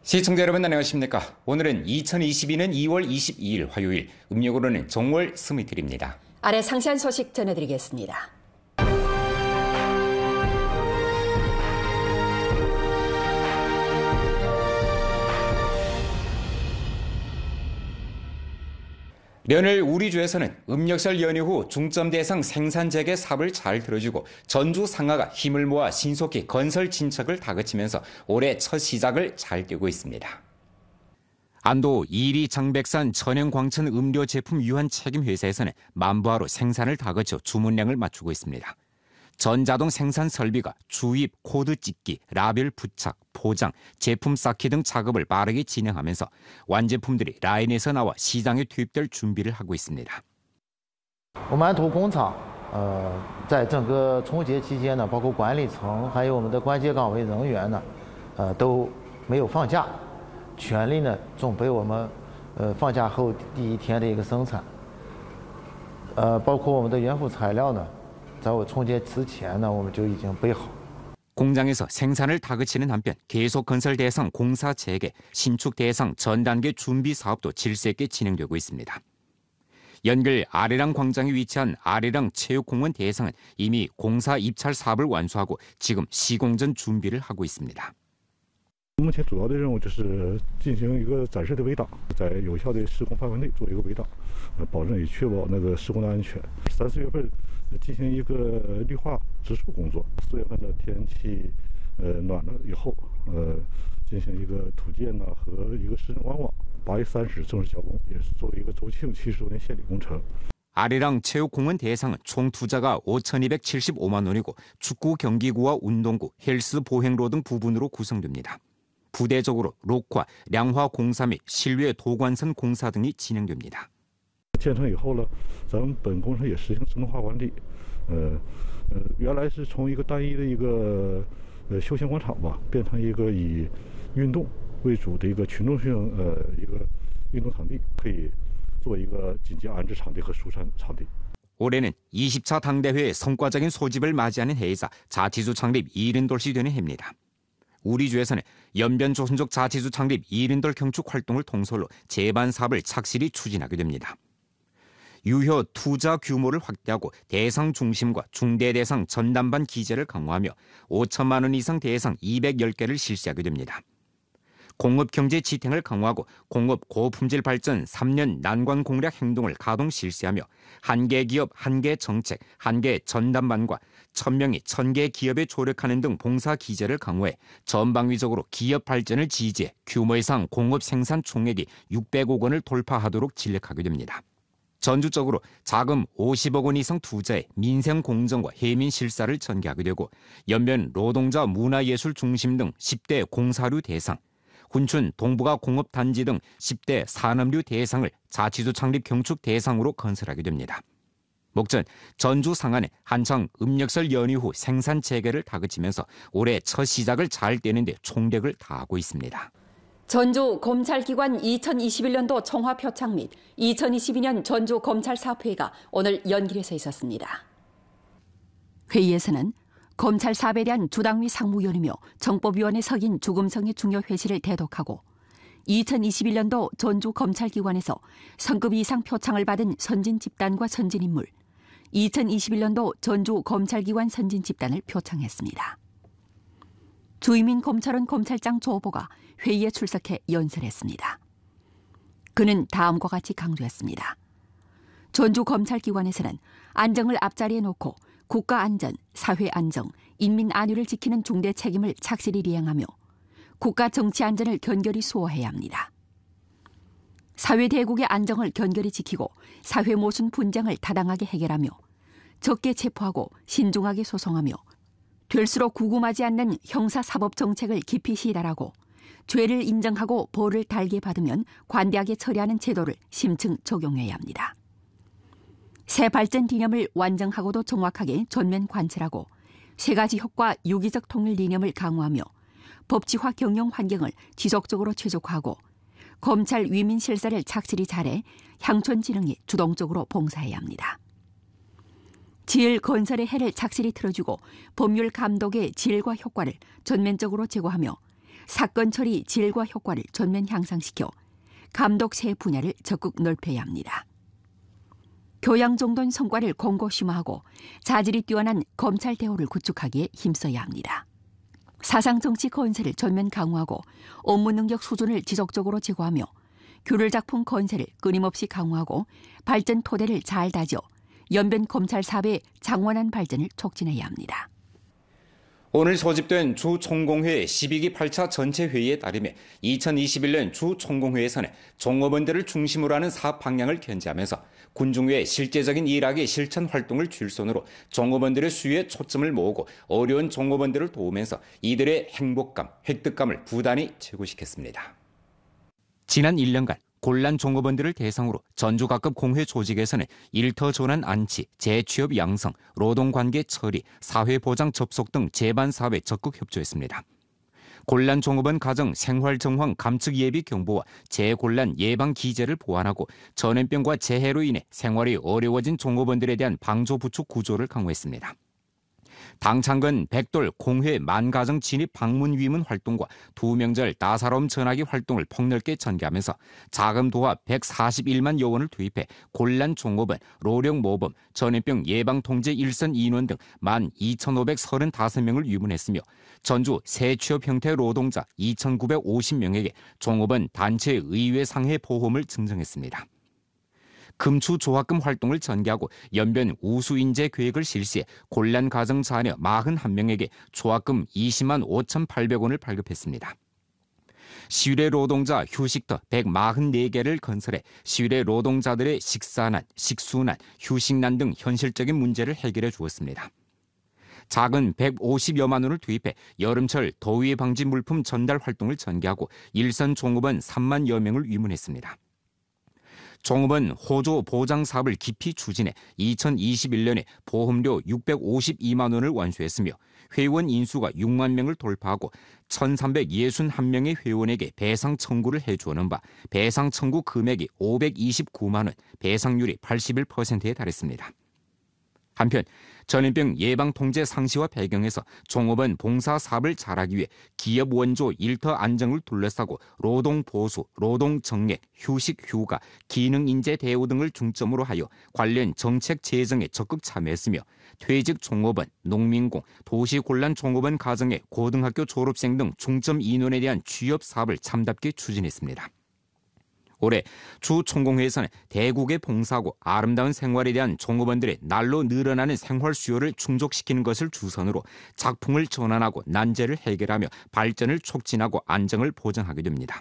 시청자 여러분 안녕하십니까? 오늘은 2022년 2월 22일 화요일, 음력으로는 정월 스미틀입니다. 아래 상세한 소식 전해드리겠습니다. 연일 우리 주에서는 음력설 연휴 후 중점 대상 생산 재개 사업을 잘 들어주고 전주 상하가 힘을 모아 신속히 건설 진척을 다그치면서 올해 첫 시작을 잘 띄우고 있습니다. 안도 이리 장백산 천연광천 음료 제품 유한 책임 회사에서는 만부하로 생산을 다그쳐 주문량을 맞추고 있습니다. 전자동 생산 설비가 주입, 코드 찍기, 라벨 부착, 포장, 제품 쌓기 등 작업을 빠르게 진행하면서 완제품들이 라인에서 나와 시장에 투입될 준비를 하고 있습니다. 我们安图工厂，在整个春节期间呢，包括管理层还有我们的关节岗位人员呢，都没有放假，全力呢准备我们放假后第一天的一个生产，包括我们的原辅材料呢。 在我春节之前呢，我们就已经备好。 공장에서 생산을 다그치는 한편 계속 건설 대상 공사 재개, 신축 대상 전 단계 준비 사업도 질서 있게 진행되고 있습니다. 연길 아리랑 광장에 위치한 아리랑 체육공원 대상은 이미 공사 입찰 사업을 완수하고 지금 시공전 준비를 하고 있습니다. 目前主要的任务就是进行一个展示的围挡，在有效的施工范围内做一个围挡，保证以确保那个施工的安全。3、4月份进行一个绿化植树工作，4月份的天气暖了以后，进行一个土建呢和一个市政官网。8月30日正式交工，也是作为一个周庆70周年献礼工程。 아리랑 체육공원 대상은 총 투자가 5,275만 원이고 축구 경기구와 운동구, 헬스 보행로 등 부분으로 구성됩니다. 부대적으로 녹화, 량화 공사 및 실외 도관선 공사 등이 진행됩니다. 建成以后呢，咱们本工程也实行自动化管理。原来是从一个单一的一个休闲广场吧，变成一个以运动为主的一个群众性一个运动场地，可以做一个紧急安置场地和疏散场地。 올해는 20차 당대회의 성과적인 소집을 맞이하는 해이자 자치주 창립 70돌시 되는 해입니다. 우리 주에서는 연변조선족 자치주 창립 70돌 경축 활동을 통솔로 재반 사업을 착실히 추진하게 됩니다. 유효 투자 규모를 확대하고 대상 중심과 중대 대상 전담반 기재를 강화하며 5천만 원 이상 대상 210개를 실시하게 됩니다. 공업 경제 지탱을 강화하고 공업 고품질 발전 3년 난관 공략 행동을 가동 실시하며 한개 기업 한개 정책, 한개 전담반과 1000명이 1000개 기업에 조력하는 등 봉사 기제를 강화해 전방위적으로 기업 발전을 지지해 규모 이상 공업 생산 총액이 600억 원을 돌파하도록 진력하게 됩니다. 전주적으로 자금 50억 원 이상 투자해 민생 공정과 해민 실사를 전개하게 되고 연변 노동자 문화예술 중심 등 10대 공사류 대상, 훈춘 동북아 공업단지 등 10대 산업류 대상을 자치주 창립 경축 대상으로 건설하게 됩니다. 목전 전주 상안에 한창 음력설 연휴 후 생산 재개를 다그치면서 올해 첫 시작을 잘 떼는 데 총력을 다하고 있습니다. 전주 검찰기관 2021년도 총화 표창 및 2022년 전주 검찰사업회의가 오늘 연길에서 있었습니다. 회의에서는 검찰 사업에 대한 주당위 상무위원이며 정법위원회 석인 주금성의 중요 회시를 대독하고 2021년도 전주 검찰기관에서 성급 이상 표창을 받은 선진 집단과 선진 인물, 2021년도 전주 검찰기관 선진 집단을 표창했습니다. 주이민 검찰원 검찰장 조 후보가 회의에 출석해 연설했습니다. 그는 다음과 같이 강조했습니다. 전주 검찰기관에서는 안정을 앞자리에 놓고 국가 안전, 사회 안정, 인민 안위를 지키는 중대 책임을 착실히 이행하며 국가 정치 안전을 견결히 수호해야 합니다. 사회 대국의 안정을 견결히 지키고 사회 모순 분쟁을 타당하게 해결하며 적게 체포하고 신중하게 소송하며 될수록 구금하지 않는 형사사법 정책을 깊이 시달하고 죄를 인정하고 벌을 달게 받으면 관대하게 처리하는 제도를 심층 적용해야 합니다. 새 발전 이념을 완전하고도 정확하게 전면 관철하고 세 가지 효과 유기적 통일 이념을 강화하며 법치화 경영 환경을 지속적으로 최적화하고 검찰 위민 실사를 착실히 잘해 향촌 진흥이 주동적으로 봉사해야 합니다. 질 건설의 해를 착실히 틀어주고 법률 감독의 질과 효과를 전면적으로 제고하며 사건 처리 질과 효과를 전면 향상시켜 감독체 분야를 적극 넓혀야 합니다. 교양 정도의 성과를 공고 심화하고 자질이 뛰어난 검찰 대우를 구축하기에 힘써야 합니다. 사상 정치 건설을 전면 강화하고 업무 능력 수준을 지속적으로 제고하며 규율 작품 건설을 끊임없이 강화하고 발전 토대를 잘 다져 연변 검찰 사업의 장원한 발전을 촉진해야 합니다. 오늘 소집된 주 총공회 12기 8차 전체 회의에 따르면 2021년 주 총공회에서는 종업원들을 중심으로 하는 사업 방향을 견지하면서 군중의 실제적인 일하기 실천 활동을 줄손으로 종업원들의 수요에 초점을 모으고 어려운 종업원들을 도우면서 이들의 행복감, 획득감을 부단히 제고시켰습니다. 지난 1년간 곤란 종업원들을 대상으로 전주 각급 공회 조직에서는 일터 전환 안치, 재취업 양성, 노동관계 처리, 사회보장 접속 등 재반 사업에 적극 협조했습니다. 곤란 종업원 가정 생활 정황 감축 예비 경보와 재곤란 예방 기제를 보완하고 전염병과 재해로 인해 생활이 어려워진 종업원들에 대한 방조 부축 구조를 강화했습니다. 당창근 백돌 공회 만가정 진입 방문 위문 활동과 두명절 따사로움 전화기 활동을 폭넓게 전개하면서 자금 도합 141만 여원을 투입해 곤란 종업원, 노령 모범, 전염병 예방 통제 일선 인원 등 12,535명을 위문했으며 전주 새 취업 형태 노동자 2,950명에게 종업원 단체 의회 상해 보험을 증정했습니다. 금추 조합금 활동을 전개하고 연변 우수인재 계획을 실시해 곤란 가정 자녀 41명에게 조합금 20만 5,800원을 발급했습니다. 시위대 노동자 휴식터 144개를 건설해 시위대 노동자들의 식사난, 식수난, 휴식난 등 현실적인 문제를 해결해 주었습니다. 작은 150여만 원을 투입해 여름철 더위 방지 물품 전달 활동을 전개하고 일선 종업원 3만여 명을 위문했습니다. 종업원 호조 보장 사업을 깊이 추진해 2021년에 보험료 652만 원을 완수했으며 회원 인수가 6만 명을 돌파하고 1,361명의 회원에게 배상 청구를 해주는 바 배상 청구 금액이 529만 원, 배상률이 81%에 달했습니다. 한편 전염병 예방 통제 상시와 배경에서 종업원 봉사 사업을 잘하기 위해 기업 원조 일터 안정을 둘러싸고 노동 보수, 노동 정액, 휴식 휴가, 기능 인재 대우 등을 중점으로 하여 관련 정책 제정에 적극 참여했으며 퇴직 종업원, 농민공, 도시 곤란 종업원 가정의 고등학교 졸업생 등 중점 인원에 대한 취업 사업을 참답게 추진했습니다. 올해 주 총공회에서는 대국의 봉사하고 아름다운 생활에 대한 종업원들의 날로 늘어나는 생활 수요를 충족시키는 것을 주선으로 작품을 전환하고 난제를 해결하며 발전을 촉진하고 안정을 보장하게 됩니다.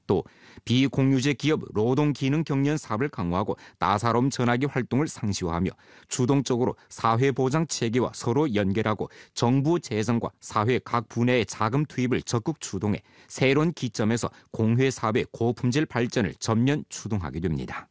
또 비공유제 기업 노동기능 경련 사업을 강화하고 따사로움 전화기 활동을 상시화하며 주동적으로 사회보장 체계와 서로 연결하고 정부 재정과 사회 각 분야의 자금 투입을 적극 추동해 새로운 기점에서 공회 사업의 고품질 발전을 전면 추동하게 됩니다.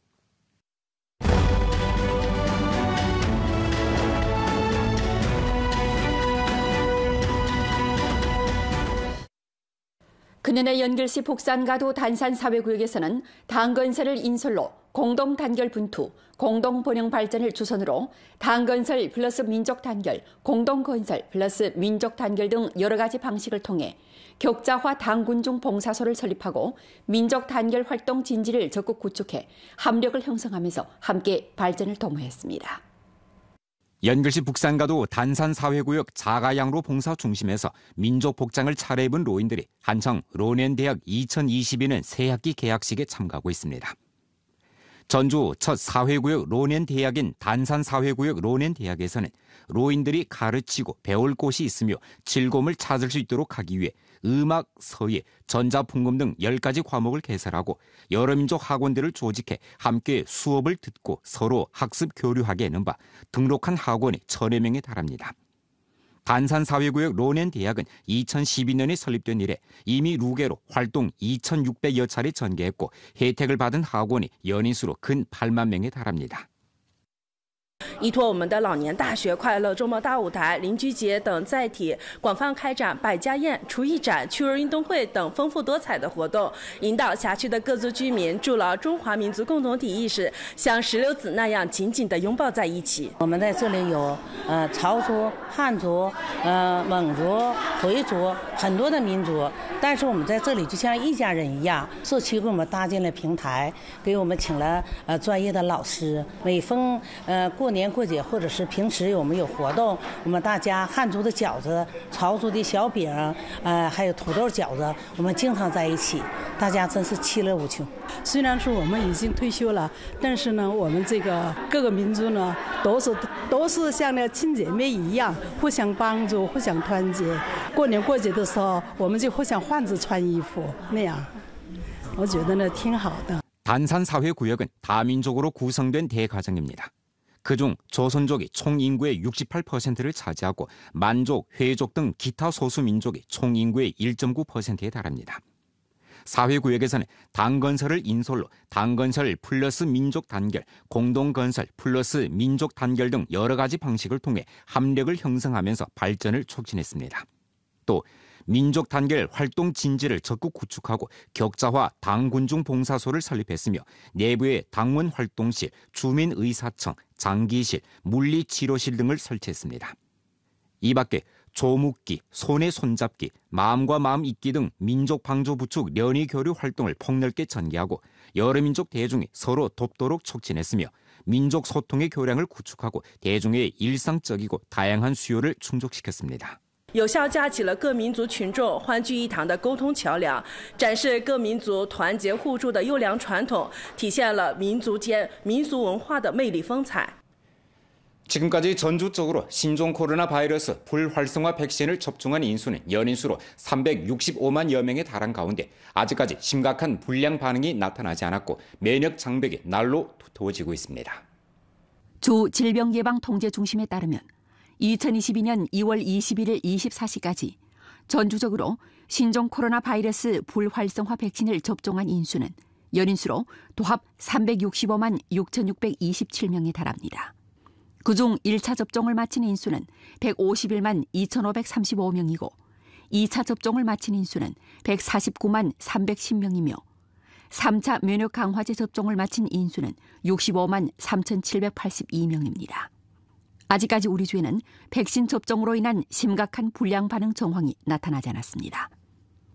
그년의 연결시 복산가도 단산사회구역에서는 당건설을 인솔로 공동단결 분투, 공동번영 발전을 주선으로 당건설 플러스 민족단결, 공동건설 플러스 민족단결 등 여러 가지 방식을 통해 격자화 당군중 봉사소를 설립하고 민족단결 활동 진지를 적극 구축해 합력을 형성하면서 함께 발전을 도모했습니다. 연결시 북산가도 단산사회구역 자가양로 봉사 중심에서 민족 복장을 차려입은 로인들이 한창 로넨대학 2022년 새학기 개학식에 참가하고 있습니다. 전주 첫 사회구역 로넨대학인 단산사회구역 로넨대학에서는 로인들이 가르치고 배울 곳이 있으며 즐거움을 찾을 수 있도록 하기 위해 음악, 서예, 전자풍금 등 10가지 과목을 개설하고 여러 민족 학원들을 조직해 함께 수업을 듣고 서로 학습 교류하게 하는 바 등록한 학원이 1,000여 명에 달합니다. 단산사회구역 로넨대학은 2012년에 설립된 이래 이미 루게로 활동 2,600여 차례 전개했고 혜택을 받은 학원이 연인 수로 근 8만 명에 달합니다. 依托我们的老年大学、快乐周末大舞台、邻居节等载体，广泛开展百家宴、厨艺展、趣味运动会等丰富多彩的活动，引导辖区的各族居民筑牢中华民族共同体意识，像石榴籽那样紧紧地拥抱在一起。我们在这里有潮族、汉族、蒙族、回族很多的民族，但是我们在这里就像一家人一样。社区给我们搭建了平台，给我们请了专业的老师。每逢过年过节或者是平时我们有活动，我们大家汉族的饺子、潮族的小饼，还有土豆饺子，我们经常在一起，大家真是其乐无穷。虽然说我们已经退休了，但是呢，我们这个各个民族呢，都是像那亲姐妹一样，互相帮助、互相团结。过年过节的时候，我们就互相换着穿衣服，那样，我觉得呢挺好的。 단산사회구역은 다민족으로 구성된 대가정입니다. 그중 조선족이 총 인구의 68%를 차지하고 만족, 회족 등 기타 소수민족이 총 인구의 1.9%에 달합니다. 사회구역에서는 당건설을 인솔로 당건설 플러스 민족 단결, 공동건설 플러스 민족 단결 등 여러 가지 방식을 통해 합력을 형성하면서 발전을 촉진했습니다. 또 민족 단결 활동 진지를 적극 구축하고 격자화 당군중 봉사소를 설립했으며 내부에 당원 활동실, 주민의사청, 장기실, 물리치료실 등을 설치했습니다. 이 밖에 조묻기, 손에 손잡기, 마음과 마음 잇기 등 민족 방조 부축 연희 교류 활동을 폭넓게 전개하고 여러 민족 대중이 서로 돕도록 촉진했으며 민족 소통의 교량을 구축하고 대중의 일상적이고 다양한 수요를 충족시켰습니다. 有效架起了各民族群众欢聚一堂的沟通桥梁，展示各民族团结互助的优良传统，体现了民族间民族文化的魅力风采。 지금까지 전주적으로 신종 코로나 바이러스 불활성화 백신을 접종한 인수는 연인수로 365만여 명에 달한 가운데 아직까지 심각한 불량 반응이 나타나지 않았고 면역 장벽이 날로 두터워지고 있습니다. 주 질병예방통제중심에 따르면 2022년 2월 21일 24시까지 전주적으로 신종 코로나 바이러스 불활성화 백신을 접종한 인수는 연인수로 도합 365만 6,627명에 달합니다. 그중 1차 접종을 마친 인수는 151만 2,535명이고 2차 접종을 마친 인수는 149만 310명이며 3차 면역 강화제 접종을 마친 인수는 65만 3,782명입니다. 아직까지 우리 주에는 백신 접종으로 인한 심각한 불량 반응 정황이 나타나지 않았습니다.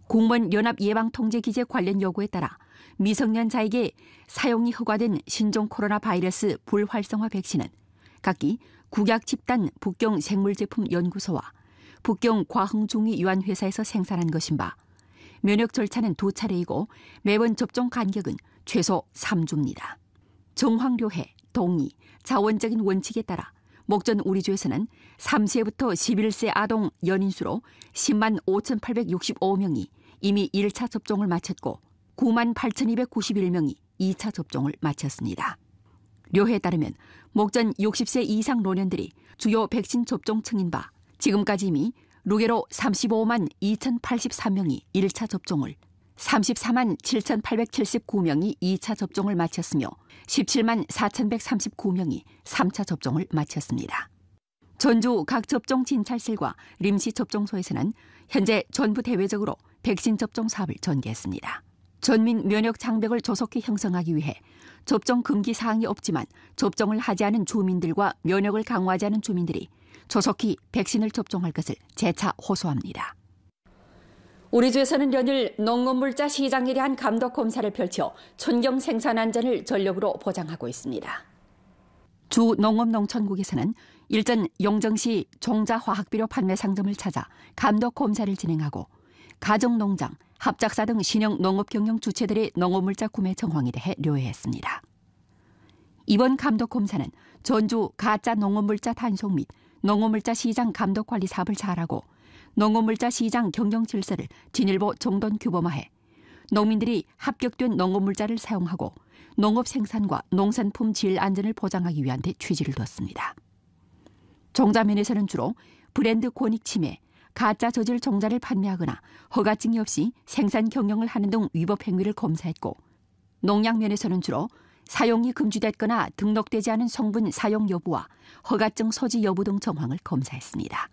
공무원 연합 예방통제기재 관련 요구에 따라 미성년자에게 사용이 허가된 신종 코로나 바이러스 불활성화 백신은 각기 국약집단 북경생물제품연구소와 북경과흥중의유한회사에서 생산한 것인 바 면역 절차는 2차례이고 매번 접종 간격은 최소 3주입니다. 정황료해, 동의, 자원적인 원칙에 따라 목전 우리주에서는 3세부터 11세 아동 연인수로 10만 5,865명이 이미 1차 접종을 마쳤고 9만 8,291명이 2차 접종을 마쳤습니다. 료해에 따르면 목전 60세 이상 노년들이 주요 백신 접종층인 바 지금까지 이미 루게로 35만 2,083명이 1차 접종을 34만 7,879명이 2차 접종을 마쳤으며 17만 4,139명이 3차 접종을 마쳤습니다. 전주 각 접종 진찰실과 림시 접종소에서는 현재 전부 대외적으로 백신 접종 사업을 전개했습니다. 전민 면역 장벽을 조속히 형성하기 위해 접종 금기 사항이 없지만 접종을 하지 않은 주민들과 면역을 강화하지 않은 주민들이 조속히 백신을 접종할 것을 재차 호소합니다. 우리 주에서는 연일 농업물자 시장에 대한 감독 검사를 펼쳐 촌경 생산 안전을 전력으로 보장하고 있습니다. 주 농업농촌국에서는 일전 용정시 종자화학비료 판매 상점을 찾아 감독 검사를 진행하고 가정농장, 합작사 등 신형 농업경영 주체들의 농업물자 구매 정황에 대해 료해했습니다. 이번 감독 검사는 전주 가짜 농업물자 단속 및 농업물자 시장 감독관리 사업을 잘하고 농업물자 시장 경영 질서를 진일보 정돈 규범화해 농민들이 합격된 농업물자를 사용하고 농업 생산과 농산품 질 안전을 보장하기 위한 데 취지를 뒀습니다. 종자면에서는 주로 브랜드 권익 침해, 가짜 저질 종자를 판매하거나 허가증이 없이 생산 경영을 하는 등 위법 행위를 검사했고 농약면에서는 주로 사용이 금지됐거나 등록되지 않은 성분 사용 여부와 허가증 소지 여부 등 정황을 검사했습니다.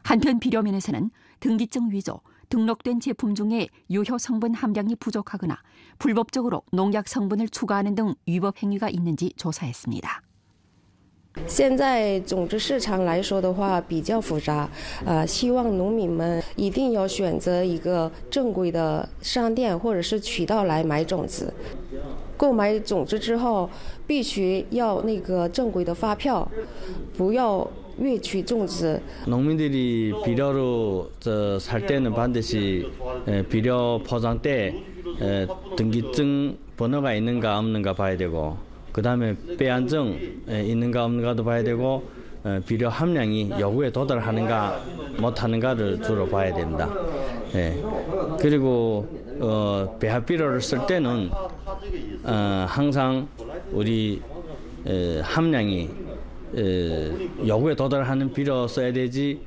한편 비료면에서는 등기증 위조, 등록된 제품 중에 유효 성분 함량이 부족하거나 불법적으로 농약 성분을 추가하는 등 위법 행위가 있는지 조사했습니다. 现在种子市场来说的话比较复杂，希望农民们一定要选择一个正规的商店或者是渠道来买种子。购买种子之后，必须要那个正规的发票，不要越取种子。 농민들이 비료로 살 때는 반드시 비료 포장대 등기증 번호가 있는가 없는가 봐야 되고, 그 다음에 배안증 있는가 없는가도 봐야 되고, 비료 함량이 요구에 도달하는가 못하는가를 주로 봐야 됩니다. 그리고 배합 비료를 쓸 때는 항상 우리 함량이 요구에 도달하는 비료 써야 되지,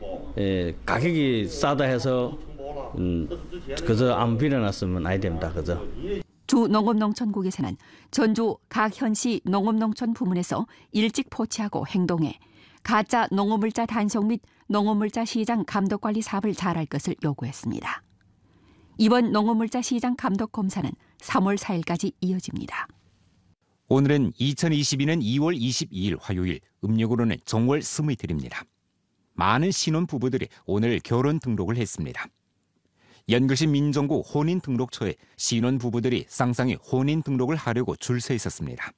가격이 싸다 해서 그저 아무 비료나 쓰면 안 됩니다. 그죠? 주 농업농촌국에서는 전주 각 현시 농업농촌 부문에서 일찍 포치하고 행동해 가짜 농업물자 단속 및 농업물자 시장 감독관리 사업을 잘할 것을 요구했습니다. 이번 농업물자 시장 감독 검사는 3월 4일까지 이어집니다. 오늘은 2022년 2월 22일 화요일, 음력으로는 정월 20일입니다. 많은 신혼부부들이 오늘 결혼 등록을 했습니다. 연글시 민정구 혼인등록처에 신혼부부들이 쌍쌍이 혼인등록을 하려고 줄 서 있었습니다.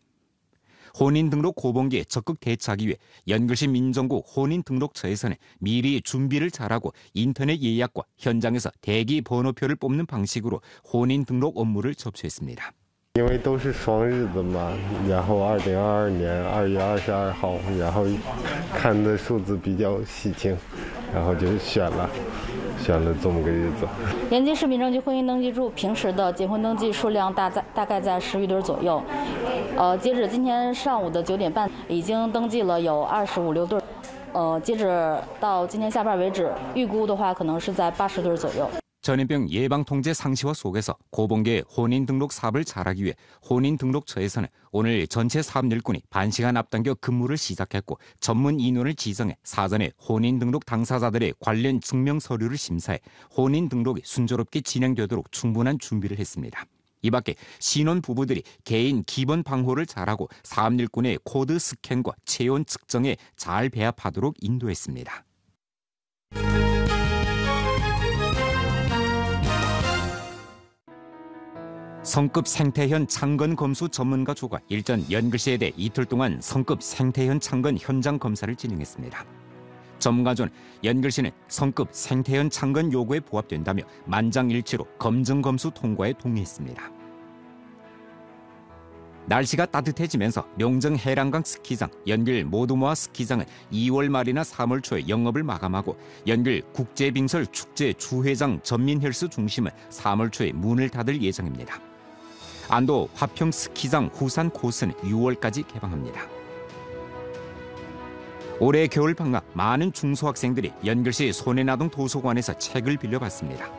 혼인등록 고봉기에 적극 대처하기 위해 연글시 민정구 혼인등록처에서는 미리 준비를 잘하고 인터넷 예약과 현장에서 대기 번호표를 뽑는 방식으로 혼인등록 업무를 접수했습니다. 因为都是双日子嘛，然后2022年2月22号，然后看的数字比较喜庆，然后就选了这么个日子。延吉市民政局婚姻登记处平时的结婚登记数量大概在10余对左右，截止今天上午的9点半，已经登记了有25、6对，截止到今天下班为止，预估的话可能是在80对左右。 전염병 예방통제 상시화 속에서 고봉계 혼인등록 사업을 잘하기 위해 혼인등록처에서는 오늘 전체 사업 일꾼이 반시간 앞당겨 근무를 시작했고, 전문 인원을 지정해 사전에 혼인등록 당사자들의 관련 증명 서류를 심사해 혼인등록이 순조롭게 진행되도록 충분한 준비를 했습니다. 이 밖에 신혼부부들이 개인 기본 방호를 잘하고 사업 일꾼의 코드 스캔과 체온 측정에 잘 배합하도록 인도했습니다. 성급 생태현 창건 검수 전문가 조가 일전 연글시에 대해 이틀 동안 성급 생태현 창건 현장 검사를 진행했습니다. 전문가조는 연글시는 성급 생태현 창건 요구에 부합된다며 만장일치로 검증 검수 통과에 동의했습니다. 날씨가 따뜻해지면서 명정 해랑강 스키장, 연길 모두모아 스키장은 2월 말이나 3월 초에 영업을 마감하고, 연길 국제빙설 축제 주회장 전민헬스 중심은 3월 초에 문을 닫을 예정입니다. 안도 화평 스키장 후산 코스는 6월까지 개방합니다. 올해 겨울방학 많은 중소학생들이 연글시 손해나동 도서관에서 책을 빌려봤습니다.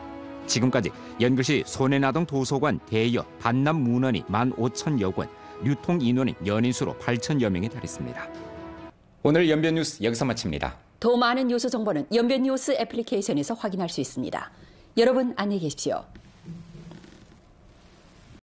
지금까지 연글시 손해나동 도서관 대여 반납 문헌이 15,000여 권, 유통 인원은 연인수로 8,000여 명에 달했습니다. 오늘 연변 뉴스 여기서 마칩니다. 더 많은 뉴스 정보는 연변 뉴스 애플리케이션에서 확인할 수 있습니다. 여러분 안녕히 계십시오.